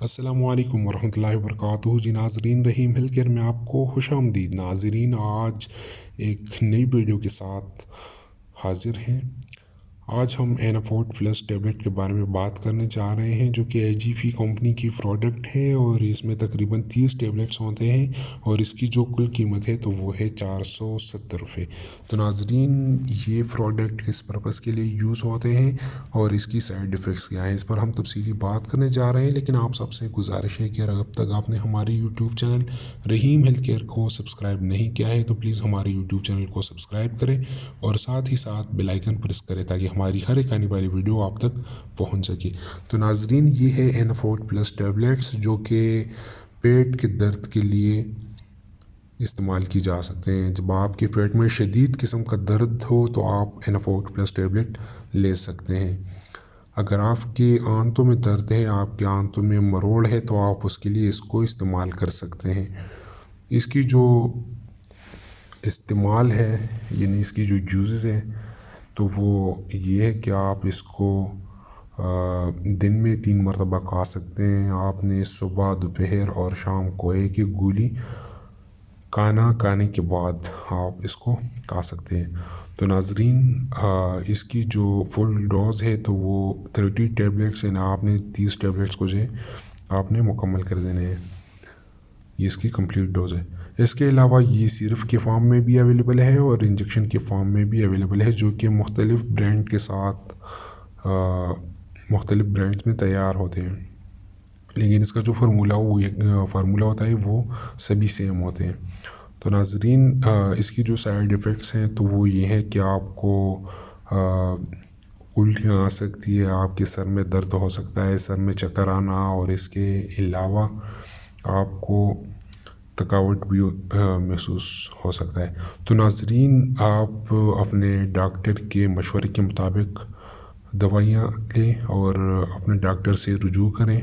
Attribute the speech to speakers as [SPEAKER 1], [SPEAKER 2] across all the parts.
[SPEAKER 1] السلام علیکم ورحمۃ اللہ وبرکاتہ جی ناظرین، رحیم ہیلتھ کیئر میں آپ کو خوش آمدید ناظرین۔ آج ایک نئی ویڈیو کے ساتھ حاضر ہیں۔ آج ہم اینافورٹ پلس ٹیبلٹ کے بارے میں بات کرنے جا رہے ہیں، جو کہ اے جی فی کمپنی کی پروڈکٹ ہے اور اس میں تقریباً 30 ٹیبلٹس ہوتے ہیں اور اس کی جو کل قیمت ہے تو وہ ہے 470 روپے۔ تو ناظرین، یہ پروڈکٹ کس پرپس کے لیے یوز ہوتے ہیں اور اس کی سائیڈ ایفیکٹس کیا ہیں، اس پر ہم تفصیلی بات کرنے جا رہے ہیں۔ لیکن آپ سب سے گزارش ہے کہ اگر اب تک آپ نے ہماری یوٹیوب چینل رحیم ہیلتھ کیئر کو سبسکرائب نہیں کیا ہے تو پلیز ہمارے یوٹیوب چینل کو سبسکرائب کریں اور ساتھ ہی ساتھ بیل آئیکن پریس کریں تاکہ ہماری ہر ایک آنے والی ویڈیو آپ تک پہنچ سکے۔ تو ناظرین، یہ ہے اینافورٹ پلس ٹیبلٹس، جو کہ پیٹ کے درد کے لیے استعمال کی جا سکتے ہیں۔ جب آپ کے پیٹ میں شدید قسم کا درد ہو تو آپ اینافورٹ پلس ٹیبلٹ لے سکتے ہیں۔ اگر آپ کے آنتوں میں درد ہے، آپ کے آنتوں میں مروڑ ہے، تو آپ اس کے لیے اس کو استعمال کر سکتے ہیں۔ اس کی جو استعمال ہے، یعنی اس کی جو یوزز ہے، تو وہ یہ ہے کہ آپ اس کو دن میں 3 مرتبہ کھا سکتے ہیں۔ آپ نے صبح، دوپہر اور شام کو ایک ایک گولی کھانا کھانے کے بعد آپ اس کو کھا سکتے ہیں۔ تو ناظرین، اس کی جو فل ڈوز ہے تو وہ 30 ٹیبلٹس ہیں۔ آپ نے 30 ٹیبلٹس کو جو ہے آپ نے مکمل کر دینے ہیں۔ یہ اس کی کمپلیٹ ڈوز ہے۔ اس کے علاوہ یہ سیرپ کے فارم میں بھی اویلیبل ہے اور انجیکشن کے فارم میں بھی اویلیبل ہے، جو کہ مختلف برانڈ کے ساتھ مختلف برانڈز میں تیار ہوتے ہیں، لیکن اس کا جو فارمولہ ہوتا ہے وہ سبھی سیم ہوتے ہیں۔ تو ناظرین، اس کی جو سائیڈ ایفیکٹس ہیں تو وہ یہ ہے کہ آپ کو الٹیاں آ سکتی ہے، آپ کے سر میں درد ہو سکتا ہے، سر میں چکر آنا، اور اس کے علاوہ آپ کو تھکاوٹ بھی محسوس ہو سکتا ہے۔ تو ناظرین، آپ اپنے ڈاکٹر کے مشورے کے مطابق دوائیاں لیں اور اپنے ڈاکٹر سے رجوع کریں۔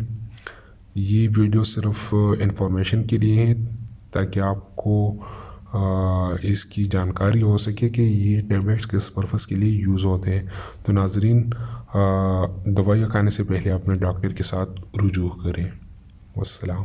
[SPEAKER 1] یہ ویڈیو صرف انفارمیشن کے لیے ہے تاکہ آپ کو اس کی جانکاری ہو سکے کہ یہ ٹیبلٹس کس پرپس کے لیے یوز ہوتے ہیں۔ تو ناظرین، دوائیاں کھانے سے پہلے اپنے ڈاکٹر کے ساتھ رجوع کریں۔ والسلام۔